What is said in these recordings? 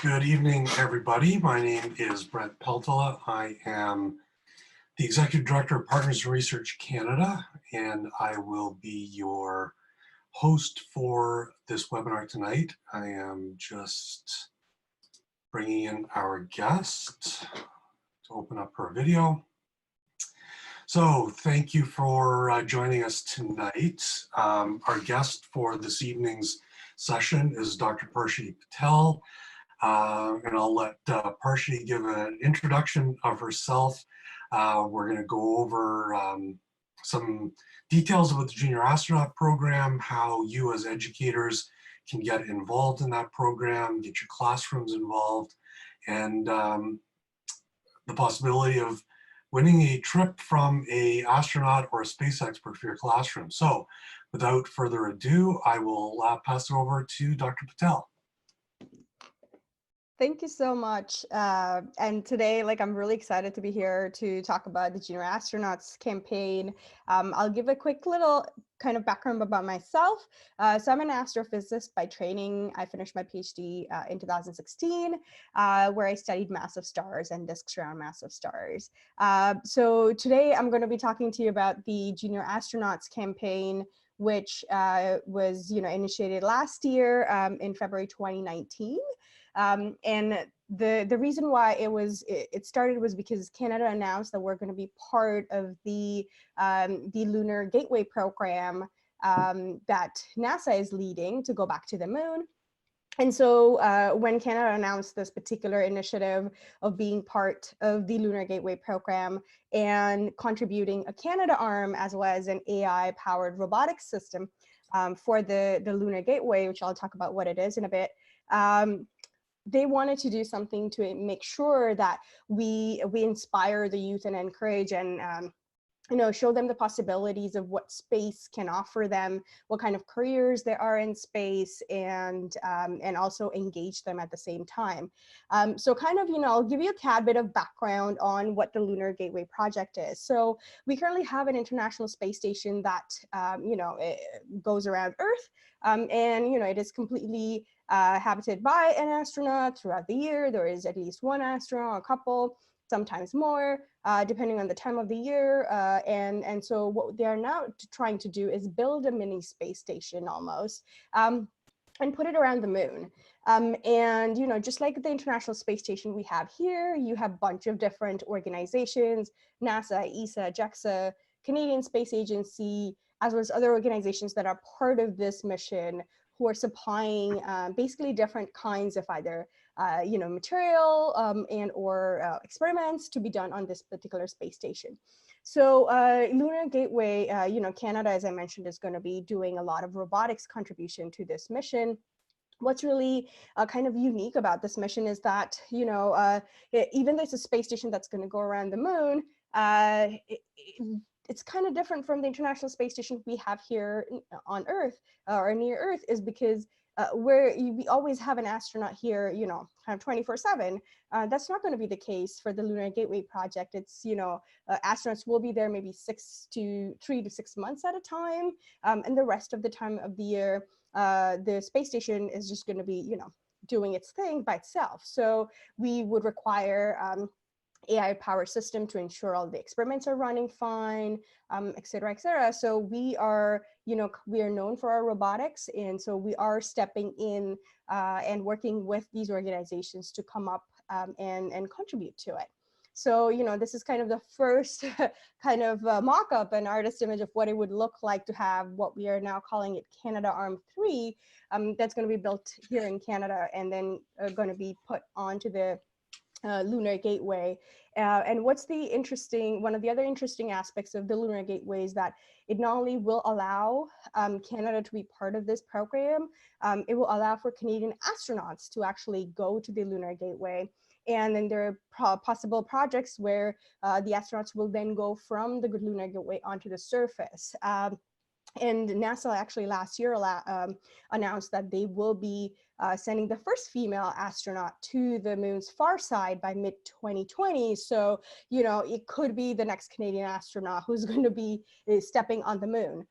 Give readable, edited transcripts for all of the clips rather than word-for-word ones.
Good evening, everybody. My name is Brent Peltola. I am the Executive Director of Partners in Research Canada, and I will be your host for this webinar tonight. I am just bringing in our guest to open up her video. So thank you for joining us tonight. Our guest for this evening's session is Dr. Parshati Patel. And I'll let Parshati give an introduction of herself. We're going to go over some details about the Junior Astronaut program, how you as educators can get involved in that program, get your classrooms involved, and the possibility of winning a trip from an astronaut or a space expert for your classroom. So without further ado, I will pass it over to Dr. Patel. Thank you so much. And today, I'm really excited to be here to talk about the Junior Astronauts campaign. I'll give a quick little kind of background about myself. So I'm an astrophysicist by training. I finished my PhD in 2016, where I studied massive stars and disks around massive stars. So today I'm going to be talking to you about the Junior Astronauts campaign, which was initiated last year in February 2019. And the reason why it started was because Canada announced that we're going to be part of the Lunar Gateway program that NASA is leading to go back to the moon. And so when Canada announced this particular initiative of being part of the Lunar Gateway program and contributing a Canada arm as well as an AI-powered robotics system for the Lunar Gateway, which I'll talk about what it is in a bit, they wanted to do something to make sure that we inspire the youth and encourage and show them the possibilities of what space can offer them, what kind of careers there are in space, and also engage them at the same time. So kind of, I'll give you a tad bit of background on what the Lunar Gateway project is. So we currently have an International Space Station that, it goes around Earth, and, it is completely habited by an astronaut throughout the year. There is at least one astronaut, a couple, sometimes more, depending on the time of the year. And so what they are now trying to do is build a mini space station almost, and put it around the moon. And, just like the International Space Station we have here, you have a bunch of different organizations, NASA, ESA, JAXA, Canadian Space Agency, as well as other organizations that are part of this mission, who are supplying basically different kinds of either material and or experiments to be done on this particular space station. So Lunar Gateway, Canada, as I mentioned, is going to be doing a lot of robotics contribution to this mission. What's really kind of unique about this mission is that, even though it's a space station that's going to go around the moon, it's kind of different from the International Space Station we have here on Earth or near Earth, is because we always have an astronaut here, kind of 24/7. That's not going to be the case for the Lunar Gateway project. It's, astronauts will be there maybe 3 to 6 months at a time. And the rest of the time of the year, the space station is just going to be, doing its thing by itself. So we would require AI power system to ensure all the experiments are running fine, et cetera, et cetera. So we are, we are known for our robotics. And so we are stepping in and working with these organizations to come up and contribute to it. So, this is kind of the first kind of mock-up and artist image of what it would look like to have what we are now calling it Canada Arm 3, that's going to be built here in Canada and then going to be put onto the Lunar Gateway. And what's one of the other interesting aspects of the Lunar Gateway is that it not only will allow Canada to be part of this program, it will allow for Canadian astronauts to actually go to the Lunar Gateway. And then there are possible projects where the astronauts will then go from the Lunar Gateway onto the surface. And NASA actually last year announced that they will be sending the first female astronaut to the moon's far side by mid-2020. So, it could be the next Canadian astronaut who's going to be stepping on the moon.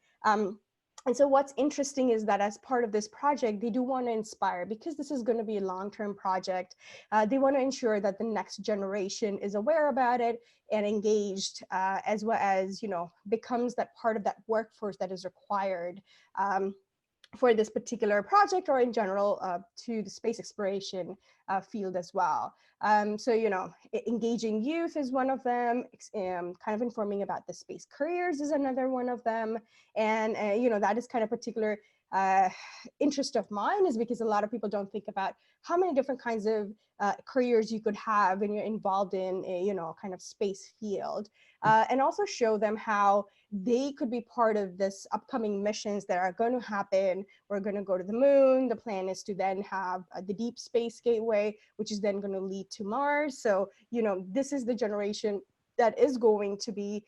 And so what's interesting is that as part of this project, they do want to inspire, because this is going to be a long-term project. They want to ensure that the next generation is aware about it and engaged, as well as, becomes that part of that workforce that is required for this particular project, or in general to the space exploration field as well. So, engaging youth is one of them, kind of informing about the space careers is another one of them. And, that is kind of particular interest of mine, is because a lot of people don't think about how many different kinds of careers you could have when you're involved in a, kind of space field, and also show them how they could be part of this upcoming missions that are going to happen. We're going to go to the moon. The plan is to then have the Deep Space Gateway, which is then going to lead to Mars. So, this is the generation that is going to be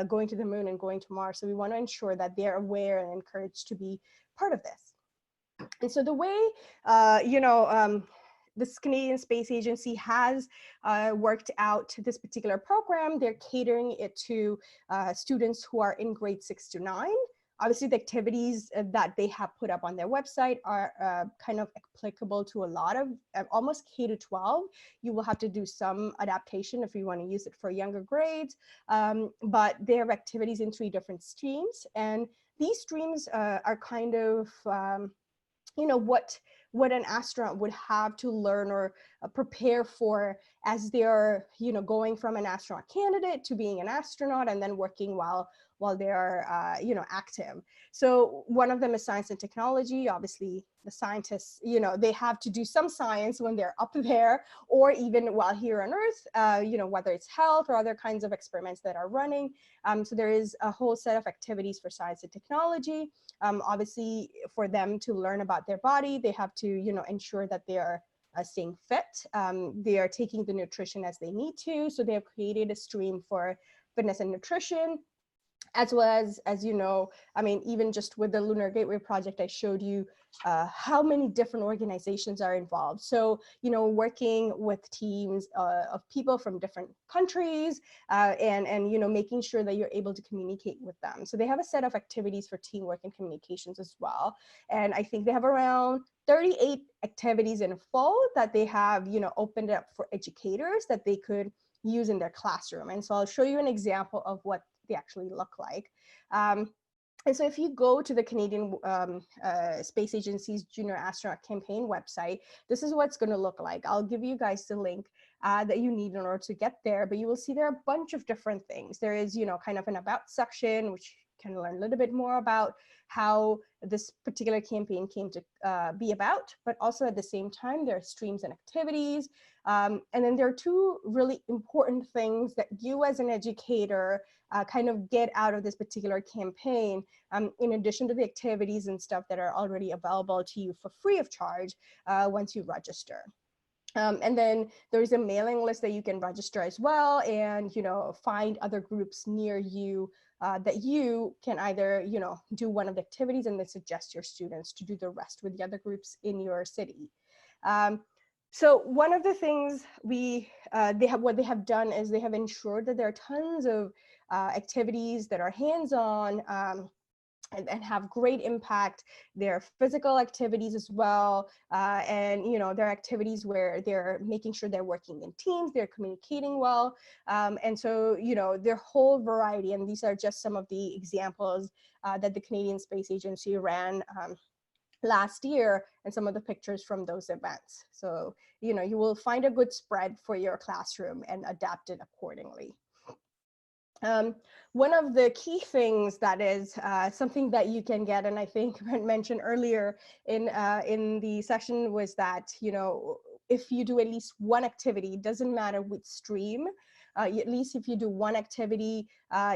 going to the moon and going to Mars. So we want to ensure that they're aware and encouraged to be part of this. And so the way, this Canadian Space Agency has worked out this particular program, they're catering it to students who are in grade 6 to 9. Obviously, the activities that they have put up on their website are kind of applicable to a lot of almost K to 12. You will have to do some adaptation if you want to use it for younger grades, but they have activities in 3 different streams. And these streams are kind of, what an astronaut would have to learn or prepare for as they're, going from an astronaut candidate to being an astronaut, and then working while they're, active. So one of them is science and technology. Obviously, the scientists, they have to do some science when they're up there, or even while here on Earth, whether it's health or other kinds of experiments that are running. So there is a whole set of activities for science and technology. Obviously, for them to learn about their body, they have to, ensure that they are staying fit. They are taking the nutrition as they need to. So they have created a stream for fitness and nutrition, as well as even just with the Lunar Gateway project, I showed you how many different organizations are involved. So, working with teams of people from different countries, and making sure that you're able to communicate with them. So they have a set of activities for teamwork and communications as well. And I think they have around 38 activities in full that they have, opened up for educators that they could use in their classroom. And so I'll show you an example of what they actually look like. And so if you go to the Canadian Space Agency's Junior Astronaut Campaign website, this is what it's going to look like. I'll give you guys the link that you need in order to get there, but you will see there are a bunch of different things. There is, kind of an about section, which you can learn a little bit more about how this particular campaign came to be about, but also at the same time, there are streams and activities. And then there are 2 really important things that you as an educator kind of get out of this particular campaign, in addition to the activities and stuff that are already available to you for free of charge once you register. And then there's a mailing list that you can register as well, and find other groups near you that you can either do one of the activities and then suggest your students to do the rest with the other groups in your city. So one of the things they have done is they have ensured that there are tons of activities that are hands-on, and have great impact. There are physical activities as well, and there are activities where they're making sure they're working in teams, they're communicating well, and so their whole variety. And these are just some of the examples that the Canadian Space Agency ran last year, and some of the pictures from those events. So you will find a good spread for your classroom and adapt it accordingly. One of the key things that is something that you can get, and I think Brent mentioned earlier in the session, was that if you do at least one activity, it doesn't matter which stream, at least if you do one activity,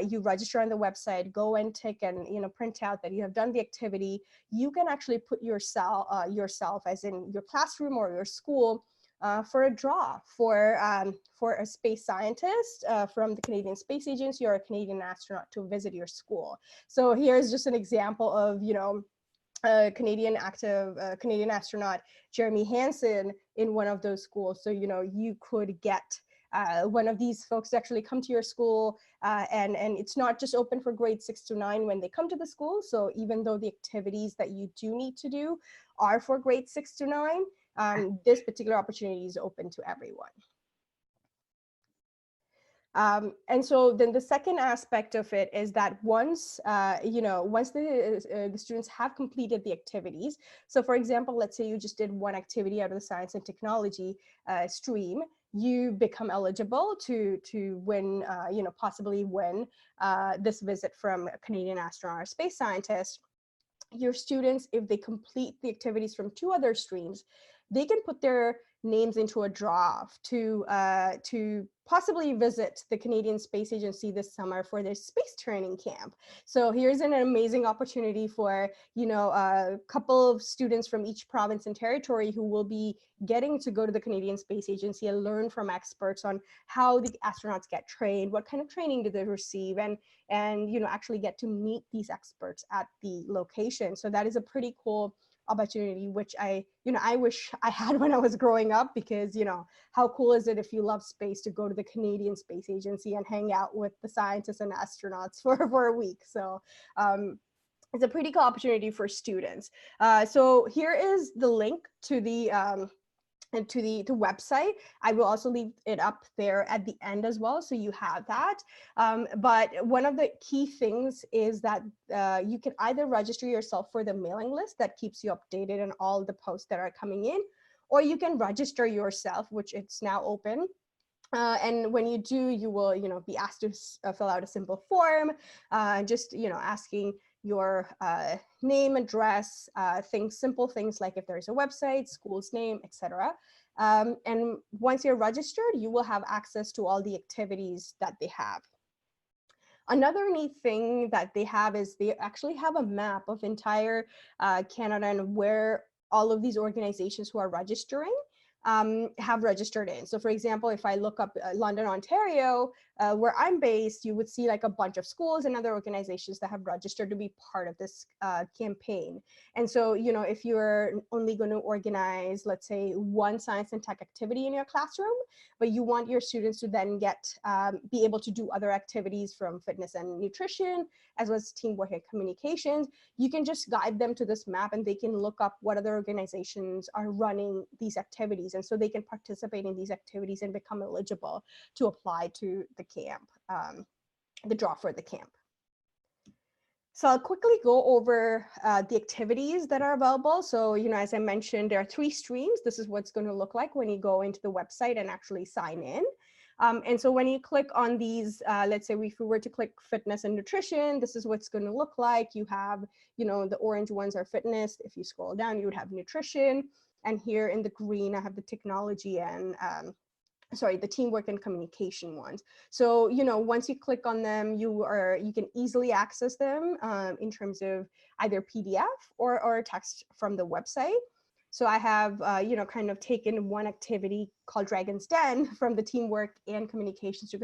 you register on the website, go and tick and print out that you have done the activity, you can actually put yourself as in your classroom or your school for a draw for a space scientist from the Canadian Space Agency or a Canadian astronaut to visit your school. So here's just an example of Canadian astronaut Jeremy Hansen in one of those schools. So you could get one of these folks to actually come to your school, and it's not just open for grades 6 to 9 when they come to the school. So even though the activities that you do need to do are for grades 6 to 9, this particular opportunity is open to everyone. And so then the second aspect of it is that once, once the students have completed the activities, so for example, let's say you just did one activity out of the science and technology stream, you become eligible to win, possibly win this visit from a Canadian astronaut or space scientist. Your students, if they complete the activities from 2 other streams, they can put their names into a draw to possibly visit the Canadian Space Agency this summer for their space training camp. So here's an amazing opportunity for, a couple of students from each province and territory who will be getting to go to the Canadian Space Agency and learn from experts on how the astronauts get trained, what kind of training do they receive, and actually get to meet these experts at the location. So that is a pretty cool opportunity, which I wish I had when I was growing up, because, how cool is it if you love space to go to the Canadian Space Agency and hang out with the scientists and astronauts for a week. So it's a pretty cool opportunity for students. So here is the link to the and to the website. I will also leave it up there at the end as well, so you have that. But one of the key things is that you can either register yourself for the mailing list that keeps you updated on all the posts that are coming in, or you can register yourself, which it's now open. And when you do, you will, be asked to fill out a simple form, just, asking your name, address, simple things like if there's a website, school's name, etc. And once you're registered, you will have access to all the activities that they have. Another neat thing that they have is they actually have a map of entire Canada and where all of these organizations who are registering have registered in. So for example, if I look up London, Ontario, where I'm based, you would see like a bunch of schools and other organizations that have registered to be part of this campaign. And so, if you're only going to organize, let's say, one science and tech activity in your classroom, but you want your students to then be able to do other activities from fitness and nutrition, as well as teamwork and communications, you can just guide them to this map and they can look up what other organizations are running these activities. And so they can participate in these activities and become eligible to apply to the camp, the draw for the camp. So I'll quickly go over the activities that are available. So, as I mentioned, there are 3 streams. This is what's going to look like when you go into the website and actually sign in. And so when you click on these, let's say if we were to click fitness and nutrition, this is what's going to look like. You have, the orange ones are fitness. If you scroll down, you would have nutrition. And here in the green, I have the technology and the teamwork and communication ones. So, once you click on them, you can easily access them in terms of either PDF or text from the website. So I have, kind of taken one activity called Dragon's Den from the teamwork and communications to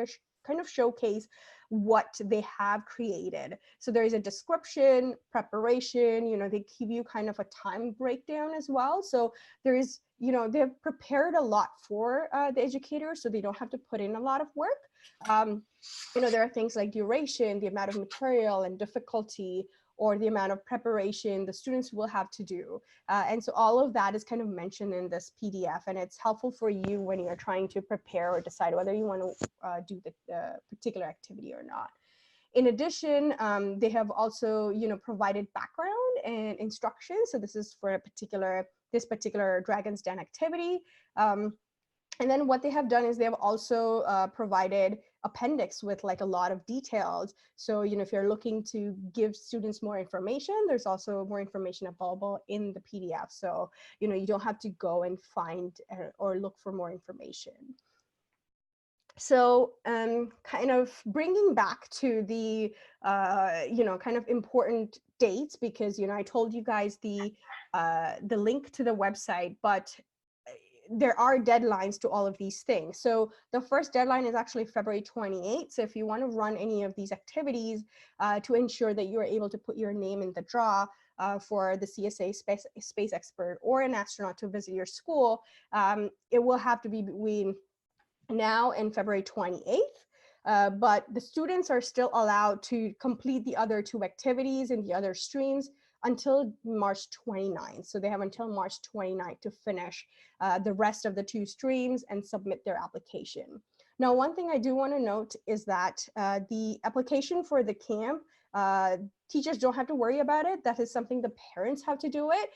kind of showcase what they have created. So there is a description, preparation, they give you kind of a time breakdown as well. So there is, they've prepared a lot for the educators, so they don't have to put in a lot of work. There are things like duration, the amount of material and difficulty, or the amount of preparation the students will have to do. And so all of that is kind of mentioned in this PDF, and it's helpful for you when you're trying to prepare or decide whether you want to do the particular activity or not. In addition, they have also, provided background and instructions. So this is for this particular Dragon's Den activity. And then what they have done is they have also provided appendix with like a lot of details. So, if you're looking to give students more information, there's also more information available in the PDF. So, you don't have to go and find or look for more information. So kind of bringing back to the, kind of important dates, because, I told you guys the link to the website, but there are deadlines to all of these things. So the first deadline is actually February 28th. So if you want to run any of these activities to ensure that you're able to put your name in the draw for the CSA space expert or an astronaut to visit your school, it will have to be between now in February 28th. But the students are still allowed to complete the other 2 activities in the other streams until March 29th. So they have until March 29th to finish the rest of the 2 streams and submit their application. Now, one thing I do want to note is that the application for the camp, teachers don't have to worry about it. That is something the parents have to do it.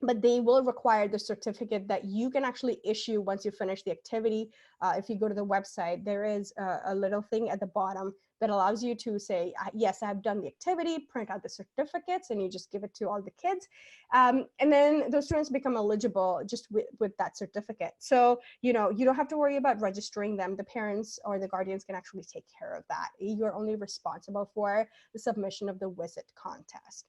But they will require the certificate that you can actually issue once you finish the activity. If you go to the website, there is a little thing at the bottom that allows you to say, yes, I've done the activity, print out the certificates, and you just give it to all the kids. And then those students become eligible just with that certificate. So, you don't have to worry about registering them. The parents or the guardians can actually take care of that. You're only responsible for the submission of the visit contest.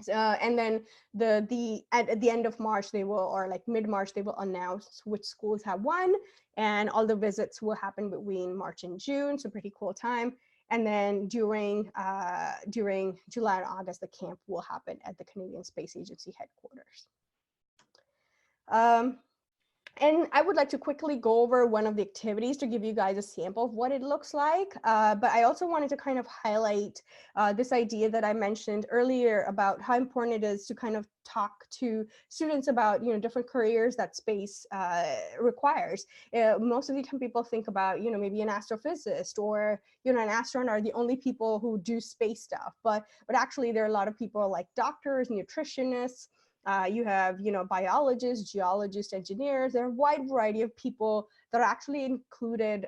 And then at the end of March, they will, or like mid-March, they will announce which schools have won, and all the visits will happen between March and June. So pretty cool time. And then during July and August, the camp will happen at the Canadian Space Agency headquarters. And I would like to quickly go over one of the activities to give you guys a sample of what it looks like. But I also wanted to kind of highlight this idea that I mentioned earlier about how important it is to kind of talk to students about, different careers that space requires. Most of the time people think about, maybe an astrophysicist or, an astronaut are the only people who do space stuff. But actually there are a lot of people like doctors, nutritionists, you have, biologists, geologists, engineers. There are a wide variety of people that are actually included,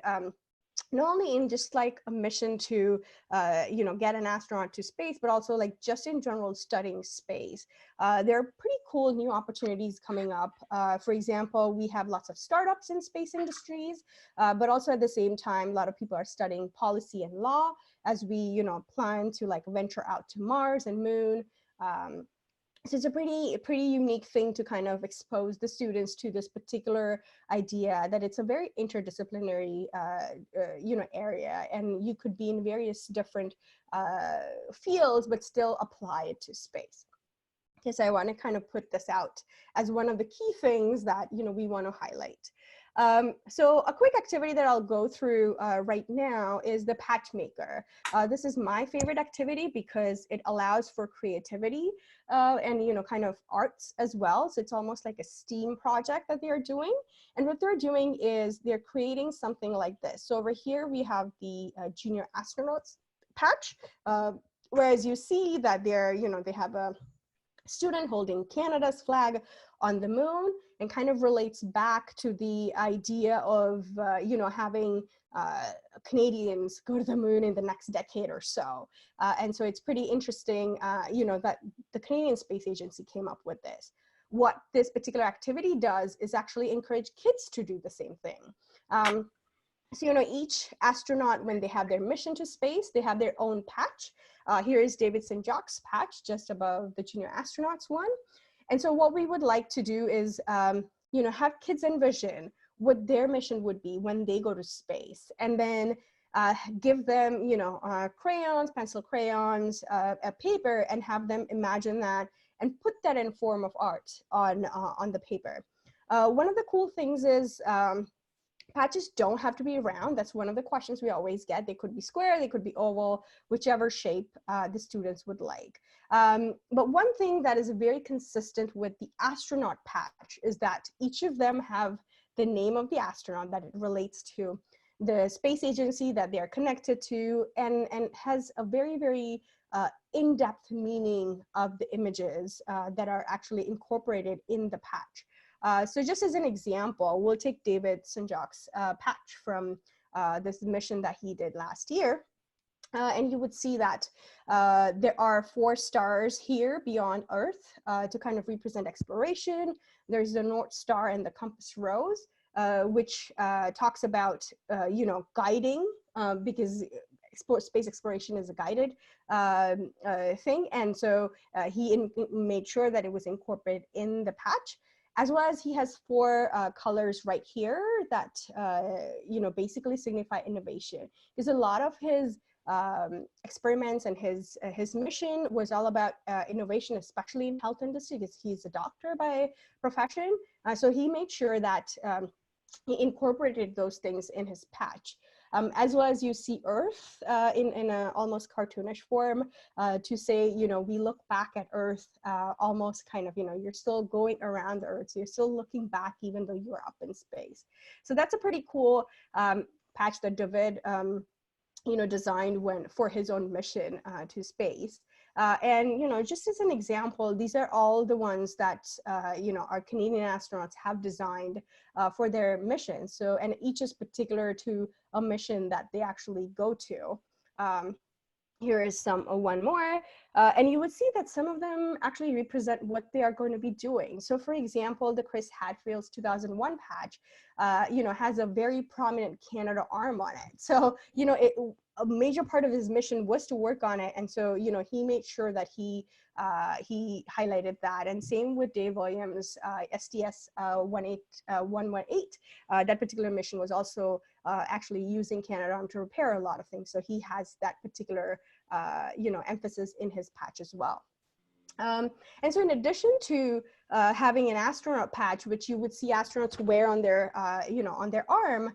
not only in just like a mission to, get an astronaut to space, but also like just in general studying space. There are pretty cool new opportunities coming up. For example, we have lots of startups in space industries, but also at the same time, a lot of people are studying policy and law as we, plan to like venture out to Mars and Moon. So it's a pretty unique thing to kind of expose the students to this particular idea that it's a very interdisciplinary, area, and you could be in various different fields, but still apply it to space. Okay, so I want to kind of put this out as one of the key things that we want to highlight. So a quick activity that I'll go through right now is the patch maker. This is my favorite activity because it allows for creativity and kind of arts as well. So it's almost like a STEAM project that they're doing. And what they're doing is they're creating something like this. So over here we have the Junior Astronauts patch, whereas you see that they're, they have a student holding Canada's flag on the moon, and kind of relates back to the idea of, having Canadians go to the moon in the next decade or so. And so it's pretty interesting, that the Canadian Space Agency came up with this. What this particular activity does is actually encourage kids to do the same thing. So, each astronaut, when they have their mission to space, they have their own patch. Here is David St. Jacques' patch just above the Junior Astronauts one. And so what we would like to do is, have kids envision what their mission would be when they go to space, and then give them, crayons, pencil crayons, a paper, and have them imagine that and put that in form of art on the paper. One of the cool things is, patches don't have to be round. That's one of the questions we always get. They could be square, they could be oval, whichever shape the students would like. But one thing that is very consistent with the astronaut patch is that each of them have the name of the astronaut that it relates to, the space agency that they're connected to, and has a very, very in-depth meaning of the images that are actually incorporated in the patch. So just as an example, we'll take David St. Jacques' patch from this mission that he did last year. And you would see that there are 4 stars here beyond Earth to kind of represent exploration. There's the North Star and the compass rose, which talks about, guiding, because space exploration is a guided thing. And so he made sure that it was incorporated in the patch, as well as he has 4 colors right here that, basically signify innovation. Because a lot of his experiments and his mission was all about innovation, especially in health industry, because he's a doctor by profession. So he made sure that he incorporated those things in his patch. As well as you see Earth in a almost cartoonish form to say, we look back at Earth almost kind of, you're still going around the Earth, so you're still looking back even though you're up in space. So that's a pretty cool patch that David designed for his own mission to space. And just as an example, these are all the ones that our Canadian astronauts have designed for their mission. So, and each is particular to a mission that they actually go to. Here is one more, and you would see that some of them actually represent what they are going to be doing. So for example, the Chris Hadfield's 2001 patch, has a very prominent Canada arm on it. So, a major part of his mission was to work on it. And so, he made sure that he highlighted that. And same with Dave Williams, STS 118. That particular mission was also actually using Canadarm to repair a lot of things. So he has that particular, emphasis in his patch as well. And so in addition to having an astronaut patch, which you would see astronauts wear on their, on their arm,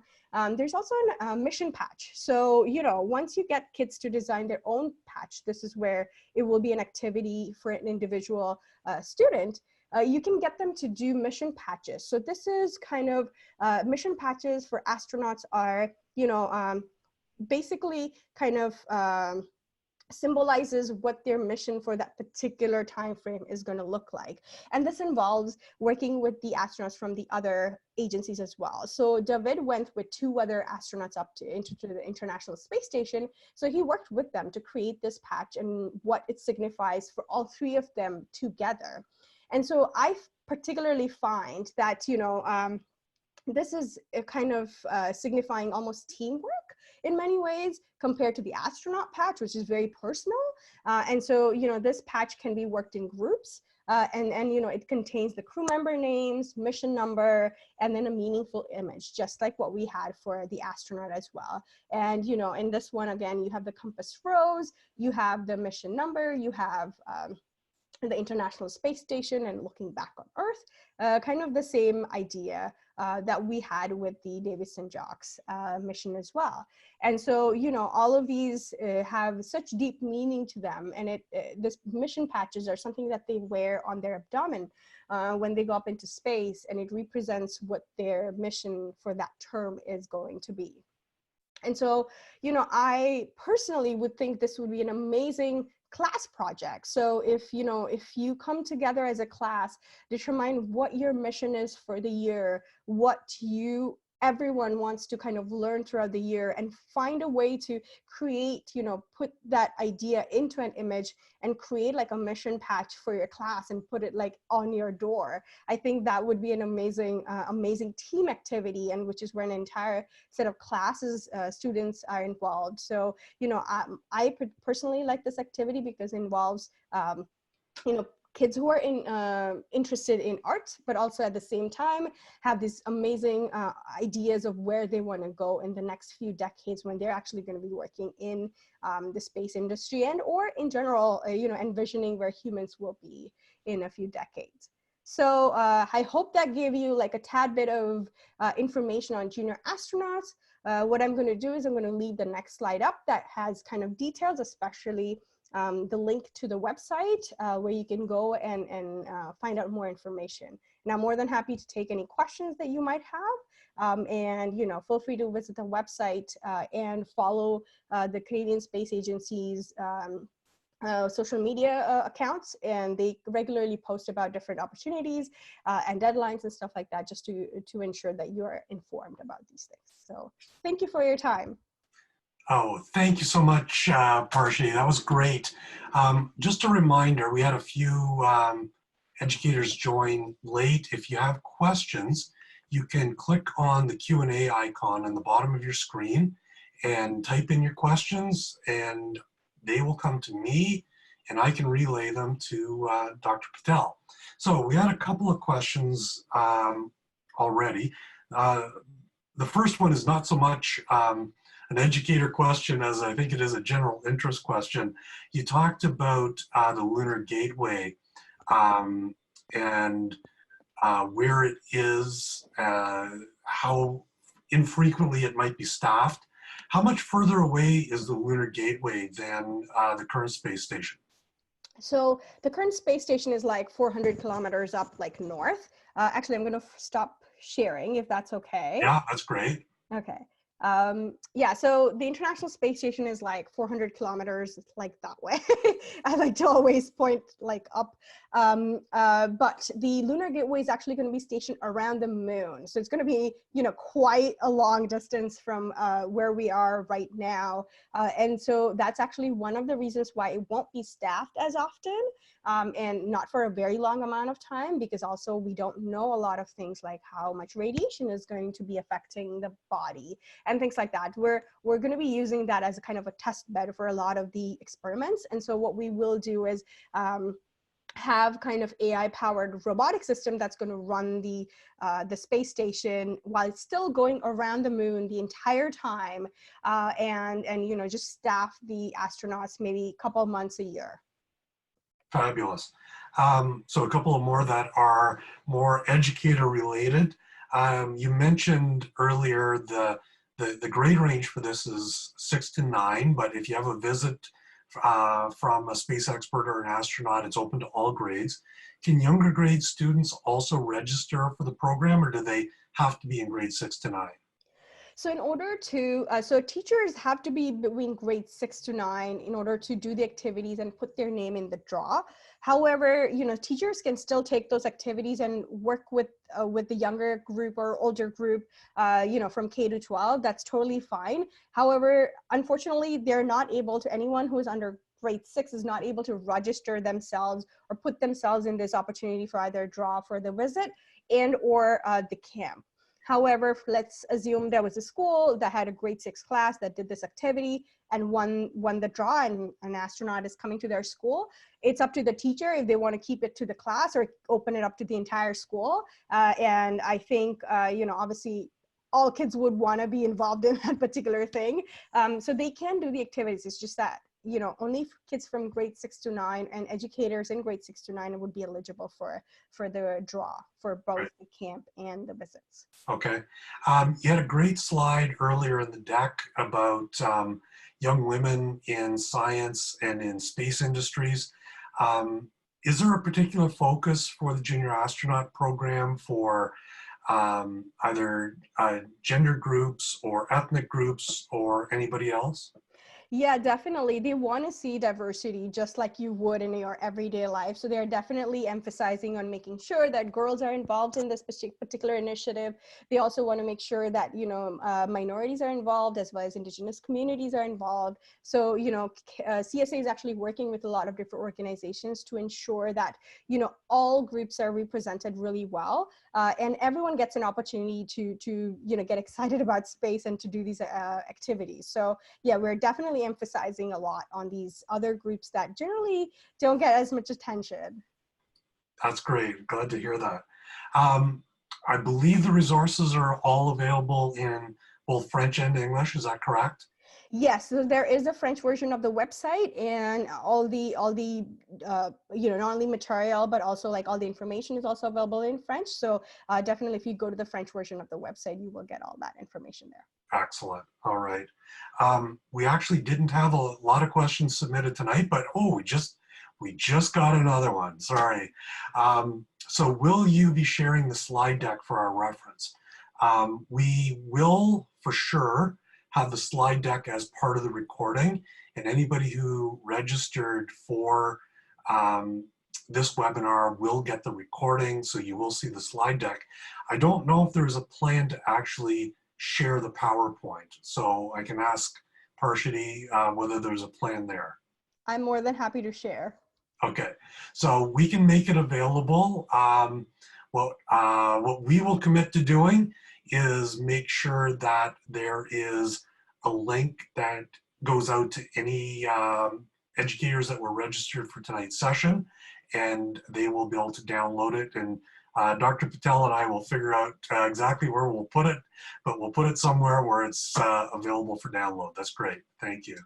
there's also a mission patch. So, once you get kids to design their own patch, this is where it will be an activity for an individual student. You can get them to do mission patches. So this is kind of mission patches for astronauts are, basically kind of symbolizes what their mission for that particular time frame is going to look like. And this involves working with the astronauts from the other agencies as well. So David went with 2 other astronauts up to the International Space Station. So he worked with them to create this patch and what it signifies for all 3 of them together. And so I particularly find that, this is a kind of signifying almost teamwork in many ways compared to the astronaut patch, which is very personal. And so, this patch can be worked in groups and it contains the crew member names, mission number, and then a meaningful image, just like what we had for the astronaut as well. And, in this one, again, you have the compass rose, you have the mission number, you have the International Space Station and looking back on Earth, kind of the same idea that we had with the Davidson-Jocks mission as well. And so, all of these have such deep meaning to them, and this mission patches are something that they wear on their abdomen when they go up into space, and it represents what their mission for that term is going to be. And so, I personally would think this would be an amazing class project. So if you come together as a class, determine what your mission is for the year, what everyone wants to kind of learn throughout the year, and find a way to create, put that idea into an image and create like a mission patch for your class and put it like on your door. I think that would be an amazing, amazing team activity, and which is where an entire set of classes, students are involved. So, I personally like this activity because it involves, kids who are interested in art, but also at the same time have these amazing ideas of where they want to go in the next few decades when they're actually going to be working in the space industry and or in general, envisioning where humans will be in a few decades. So I hope that gave you like a tad bit of information on junior astronauts. What I'm going to do is I'm going to leave the next slide up that has kind of details, especially the link to the website where you can go and find out more information. And I'm more than happy to take any questions that you might have. And feel free to visit the website and follow the Canadian Space Agency's social media accounts, and they regularly post about different opportunities and deadlines and stuff like that, just to ensure that you are informed about these things. So thank you for your time. Oh, thank you so much, Parshati. That was great. Just a reminder, we had a few educators join late. If you have questions, you can click on the Q&A icon on the bottom of your screen and type in your questions, and they will come to me, and I can relay them to Dr. Patel. So we had a couple of questions already. The first one is not so much an educator question as I think it is a general interest question. You talked about the Lunar Gateway and where it is, how infrequently it might be staffed. How much further away is the Lunar Gateway than the current space station? So the current space station is like 400 kilometers up, like north. Actually, I'm going to stop sharing if that's okay. Yeah, that's great. Okay. Yeah, so the International Space Station is like 400 kilometers, like that way. I like to always point like up. But the Lunar Gateway is actually going to be stationed around the moon. So it's going to be, quite a long distance from where we are right now. And so that's actually one of the reasons why it won't be staffed as often. And not for a very long amount of time, because also we don't know a lot of things like how much radiation is going to be affecting the body and things like that. We're going to be using that as a kind of a test bed for a lot of the experiments. And so what we will do is have kind of AI-powered robotic system that's going to run the space station while it's still going around the moon the entire time, and just staff the astronauts maybe a couple months a year. Fabulous. So a couple of more that are more educator related. You mentioned earlier the grade range for this is 6 to 9, but if you have a visit from a space expert or an astronaut, it's open to all grades. Can younger grade students also register for the program, or do they have to be in grade 6 to 9? So in order to, so teachers have to be between grade 6 to 9 in order to do the activities and put their name in the draw. However, teachers can still take those activities and work with the younger group or older group, from K to 12. That's totally fine. However, unfortunately, they're not able to, anyone who is under grade 6 is not able to register themselves or put themselves in this opportunity for either draw for the visit and or the camp. However, let's assume there was a school that had a grade 6 class that did this activity and won the draw, and an astronaut is coming to their school. It's up to the teacher if they want to keep it to the class or open it up to the entire school. And I think, obviously, all kids would want to be involved in that particular thing. So they can do the activities. It's just that, only kids from grade 6 to 9 and educators in grade 6 to 9 would be eligible for the draw for both the camp and the visits. Okay. You had a great slide earlier in the deck about young women in science and in space industries. Is there a particular focus for the Junior Astronaut program for either gender groups or ethnic groups or anybody else? Yeah, definitely. They want to see diversity just like you would in your everyday life. So they're definitely emphasizing on making sure that girls are involved in this particular initiative. They also want to make sure that, minorities are involved as well as indigenous communities are involved. So, CSA is actually working with a lot of different organizations to ensure that, all groups are represented really well. And everyone gets an opportunity to get excited about space and to do these activities. So yeah, we're definitely emphasizing a lot on these other groups that generally don't get as much attention. That's great. Glad to hear that. I believe the resources are all available in both French and English. Is that correct? Yes, so there is a French version of the website, and all the not only material but also like all the information is also available in French. So definitely, if you go to the French version of the website, you will get all that information there. Excellent. All right. We actually didn't have a lot of questions submitted tonight, but we just got another one. Sorry. So will you be sharing the slide deck for our reference? We will for sure have the slide deck as part of the recording, and anybody who registered for this webinar will get the recording, so you will see the slide deck. I don't know if there's a plan to actually share the PowerPoint, so I can ask Parshati whether there's a plan there. I'm more than happy to share. Okay, so we can make it available. What we will commit to doing is make sure that there is a link that goes out to any educators that were registered for tonight's session, and they will be able to download it. And Dr. Patel and I will figure out exactly where we'll put it, but we'll put it somewhere where it's available for download. That's great. Thank you.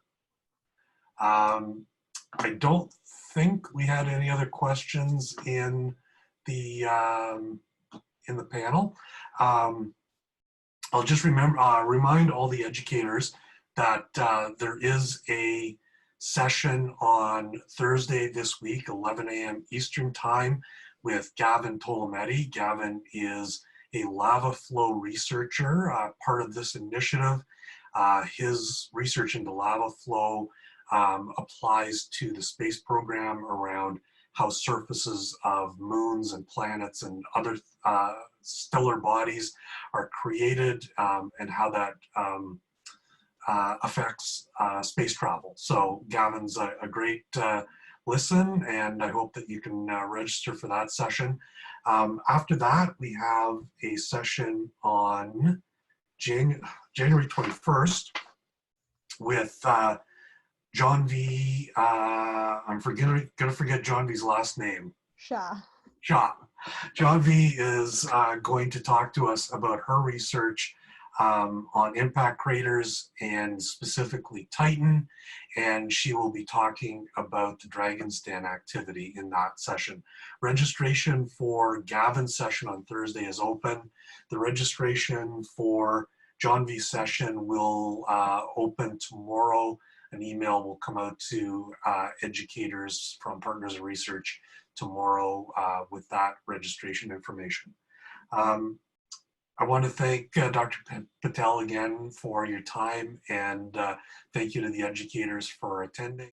I don't think we had any other questions in the in the panel. I'll just remind all the educators that there is a session on Thursday this week, 11 a.m. Eastern Time, with Gavin Tolometti. Gavin is a lava flow researcher, part of this initiative. His research into lava flow applies to the space program around how surfaces of moons and planets and other stellar bodies are created, and how that affects space travel. So Gavin's a great listen, and I hope that you can register for that session. After that, we have a session on January 21st with John V. I'm gonna forget John V's last name. Shah. John V is going to talk to us about her research on impact craters and specifically Titan, and she will be talking about the Dragon's Den activity in that session. Registration for Gavin's session on Thursday is open. The registration for John V's session will open tomorrow. An email will come out to educators from Partners in Research tomorrow with that registration information. I want to thank Dr. Patel again for your time, and thank you to the educators for attending.